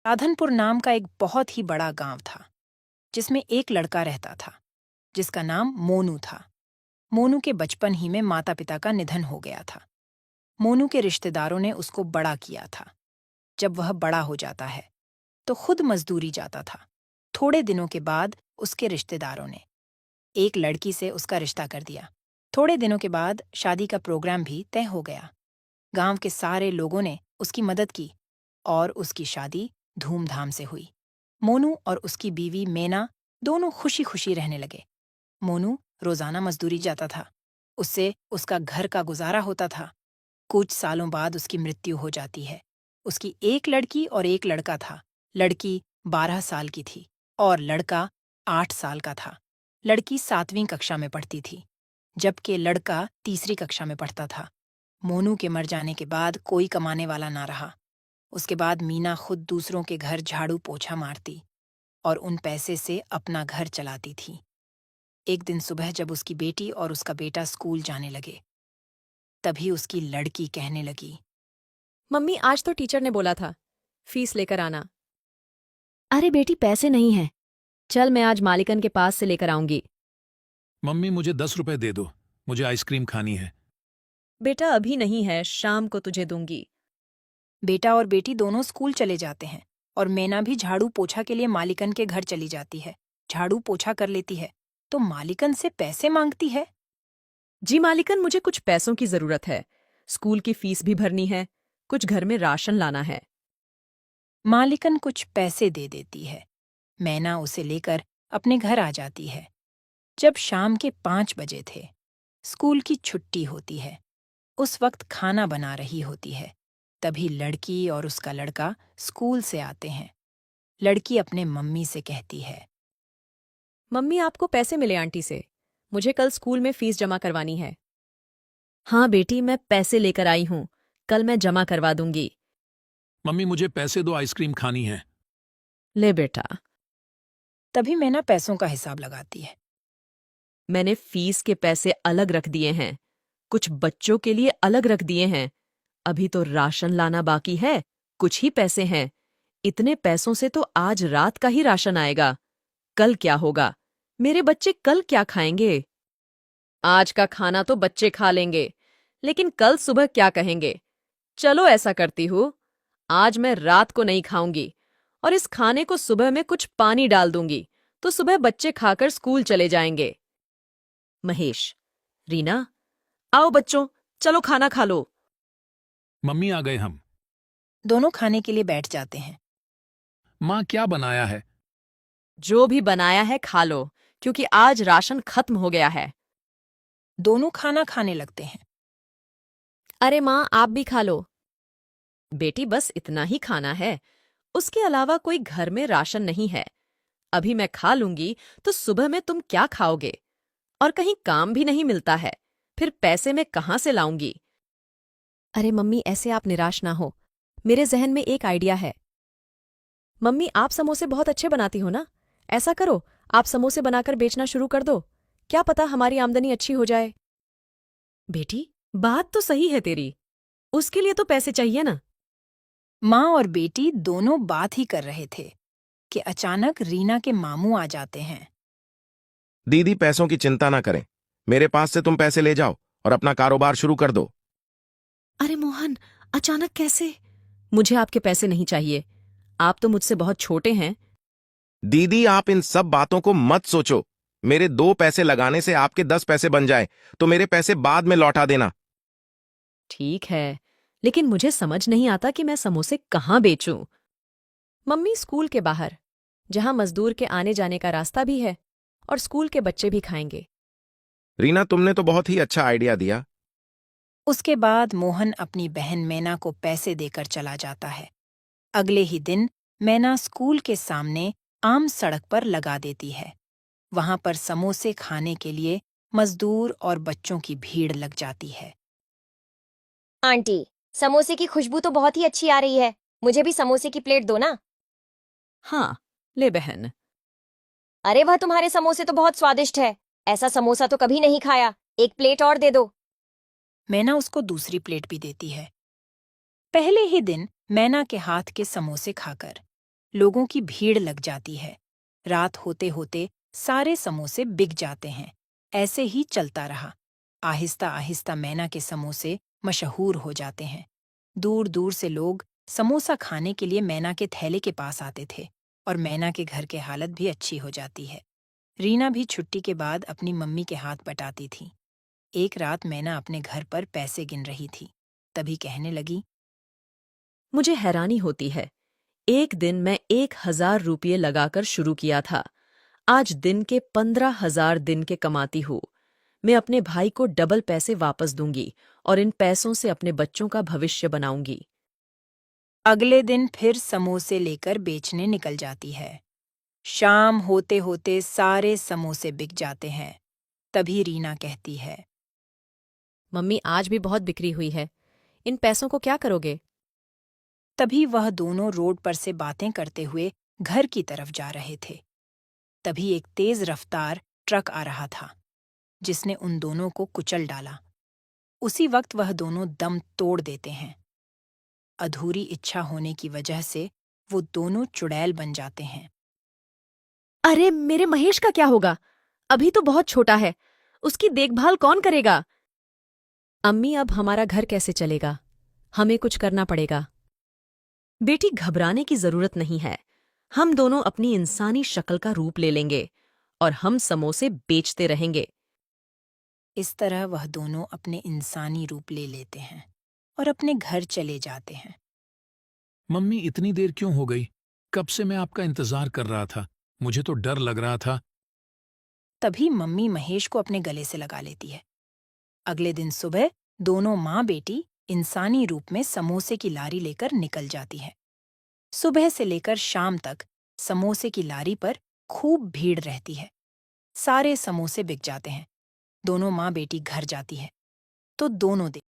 राधनपुर नाम का एक बहुत ही बड़ा गांव था जिसमें एक लड़का रहता था जिसका नाम मोनू था। मोनू के बचपन ही में माता पिता का निधन हो गया था। मोनू के रिश्तेदारों ने उसको बड़ा किया था। जब वह बड़ा हो जाता है तो खुद मजदूरी जाता था। थोड़े दिनों के बाद उसके रिश्तेदारों ने एक लड़की से उसका रिश्ता कर दिया। थोड़े दिनों के बाद शादी का प्रोग्राम भी तय हो गया। गांव के सारे लोगों ने उसकी मदद की और उसकी शादी धूमधाम से हुई। मोनू और उसकी बीवी मेना दोनों खुशी खुशी रहने लगे। मोनू रोजाना मजदूरी जाता था। उससे उसका घर का गुजारा होता था। कुछ सालों बाद उसकी मृत्यु हो जाती है। उसकी एक लड़की और एक लड़का था। लड़की 12 साल की थी और लड़का 8 साल का था। लड़की 7वीं कक्षा में पढ़ती थी जबकि लड़का तीसरी कक्षा में पढ़ता था। मोनू के मर जाने के बाद कोई कमाने वाला ना रहा। उसके बाद मीना खुद दूसरों के घर झाड़ू पोछा मारती और उन पैसे से अपना घर चलाती थी। एक दिन सुबह जब उसकी बेटी और उसका बेटा स्कूल जाने लगे तभी उसकी लड़की कहने लगी, मम्मी, आज तो टीचर ने बोला था फीस लेकर आना। अरे बेटी, पैसे नहीं हैं। चल, मैं आज मालिकन के पास से लेकर आऊंगी। मम्मी मुझे 10 रुपए दे दो, मुझे आइसक्रीम खानी है। बेटा अभी नहीं है, शाम को तुझे दूंगी। बेटा और बेटी दोनों स्कूल चले जाते हैं और मेना भी झाड़ू पोछा के लिए मालिकन के घर चली जाती है। झाड़ू पोछा कर लेती है तो मालिकन से पैसे मांगती है। जी मालिकन, मुझे कुछ पैसों की जरूरत है। स्कूल की फीस भी भरनी है, कुछ घर में राशन लाना है। मालिकन कुछ पैसे दे देती है। मैना उसे लेकर अपने घर आ जाती है। जब शाम के 5 बजे थे, स्कूल की छुट्टी होती है। उस वक्त खाना बना रही होती है। तभी लड़की और उसका लड़का स्कूल से आते हैं। लड़की अपने मम्मी से कहती है, मम्मी, आपको पैसे मिले आंटी से। मुझे कल स्कूल में फीस जमा करवानी है। हाँ बेटी, मैं पैसे लेकर आई हूँ। कल मैं जमा करवा दूंगी। मम्मी मुझे पैसे दो, आइसक्रीम खानी है। ले बेटा। तभी मैना पैसों का हिसाब लगाती है। मैंने फीस के पैसे अलग रख दिए हैं, कुछ बच्चों के लिए अलग रख दिए हैं। अभी तो राशन लाना बाकी है, कुछ ही पैसे हैं। इतने पैसों से तो आज रात का ही राशन आएगा। कल क्या होगा? मेरे बच्चे कल क्या खाएंगे? आज का खाना तो बच्चे खा लेंगे, लेकिन कल सुबह क्या कहेंगे? चलो ऐसा करती हूँ, आज मैं रात को नहीं खाऊंगी और इस खाने को सुबह में कुछ पानी डाल दूंगी, तो सुबह बच्चे खाकर स्कूल चले जाएंगे। महेश, रीना, आओ बच्चों, चलो खाना खा लो। मम्मी आ गए हम। दोनों खाने के लिए बैठ जाते हैं। माँ क्या बनाया है? जो भी बनाया है खा लो, क्योंकि आज राशन खत्म हो गया है। दोनों खाना खाने लगते हैं। अरे माँ, आप भी खा लो। बेटी, बस इतना ही खाना है, उसके अलावा कोई घर में राशन नहीं है। अभी मैं खा लूंगी तो सुबह में तुम क्या खाओगे? और कहीं काम भी नहीं मिलता है, फिर पैसे मैं कहाँ से लाऊंगी? अरे मम्मी, ऐसे आप निराश ना हो। मेरे जहन में एक आइडिया है। मम्मी, आप समोसे बहुत अच्छे बनाती हो ना? ऐसा करो, आप समोसे बनाकर बेचना शुरू कर दो। क्या पता हमारी आमदनी अच्छी हो जाए। बेटी, बात तो सही है तेरी, उसके लिए तो पैसे चाहिए ना। माँ और बेटी दोनों बात ही कर रहे थे कि अचानक रीना के मामू आ जाते हैं। दीदी, पैसों की चिंता ना करें, मेरे पास से तुम पैसे ले जाओ और अपना कारोबार शुरू कर दो। अरे मोहन, अचानक कैसे? मुझे आपके पैसे नहीं चाहिए, आप तो मुझसे बहुत छोटे हैं। दीदी, आप इन सब बातों को मत सोचो। मेरे 2 पैसे लगाने से आपके 10 पैसे बन जाए तो मेरे पैसे बाद में लौटा देना। ठीक है, लेकिन मुझे समझ नहीं आता कि मैं समोसे कहाँ बेचूं। मम्मी, स्कूल के बाहर, जहां मजदूर के आने जाने का रास्ता भी है और स्कूल के बच्चे भी खाएंगे। रीना, तुमने तो बहुत ही अच्छा आइडिया दिया। उसके बाद मोहन अपनी बहन मैना को पैसे देकर चला जाता है। अगले ही दिन मैना स्कूल के सामने आम सड़क पर लगा देती है। वहां पर समोसे खाने के लिए मजदूर और बच्चों की भीड़ लग जाती है। आंटी, समोसे की खुशबू तो बहुत ही अच्छी आ रही है। मुझे भी समोसे की प्लेट दो ना। हाँ, ले बहन। अरे वह, तुम्हारे समोसे तो बहुत स्वादिष्ट है। ऐसा समोसा तो कभी नहीं खाया। एक प्लेट और दे दो। मैना उसको दूसरी प्लेट भी देती है। पहले ही दिन मैना के हाथ के समोसे खाकर लोगों की भीड़ लग जाती है। रात होते होते सारे समोसे बिक जाते हैं। ऐसे ही चलता रहा। आहिस्ता आहिस्ता मैना के समोसे मशहूर हो जाते हैं। दूर दूर से लोग समोसा खाने के लिए मैना के थैले के पास आते थे और मैना के घर की हालत भी अच्छी हो जाती है। रीना भी छुट्टी के बाद अपनी मम्मी के हाथ बटाती थी। एक रात मैना अपने घर पर पैसे गिन रही थी। तभी कहने लगी, मुझे हैरानी होती है। एक दिन मैं 1,000 रुपये लगाकर शुरू किया था। आज दिन के 15,000 दिन के कमाती हूँ। मैं अपने भाई को डबल पैसे वापस दूंगी और इन पैसों से अपने बच्चों का भविष्य बनाऊंगी। अगले दिन फिर समोसे लेकर बेचने निकल जाती है। शाम होते होते सारे समोसे बिक जाते हैं। तभी रीना कहती है, मम्मी आज भी बहुत बिक्री हुई है। इन पैसों को क्या करोगे? तभी वह दोनों रोड पर से बातें करते हुए घर की तरफ जा रहे थे। तभी एक तेज रफ्तार ट्रक आ रहा था, जिसने उन दोनों को कुचल डाला। उसी वक्त वह दोनों दम तोड़ देते हैं। अधूरी इच्छा होने की वजह से वो दोनों चुड़ैल बन जाते हैं। अरे मेरे महेश का क्या होगा? अभी तो बहुत छोटा है। उसकी देखभाल कौन करेगा? अम्मी अब हमारा घर कैसे चलेगा? हमें कुछ करना पड़ेगा। बेटी, घबराने की जरूरत नहीं है। हम दोनों अपनी इंसानी शक्ल का रूप ले लेंगे और हम समोसे बेचते रहेंगे। इस तरह वह दोनों अपने इंसानी रूप ले लेते हैं और अपने घर चले जाते हैं। मम्मी इतनी देर क्यों हो गई? कब से मैं आपका इंतजार कर रहा था। मुझे तो डर लग रहा था। तभी मम्मी महेश को अपने गले से लगा लेती है। अगले दिन सुबह दोनों माँ बेटी इंसानी रूप में समोसे की लारी लेकर निकल जाती है। सुबह से लेकर शाम तक समोसे की लारी पर खूब भीड़ रहती है। सारे समोसे बिक जाते हैं। दोनों माँ बेटी घर जाती है तो दोनों दिन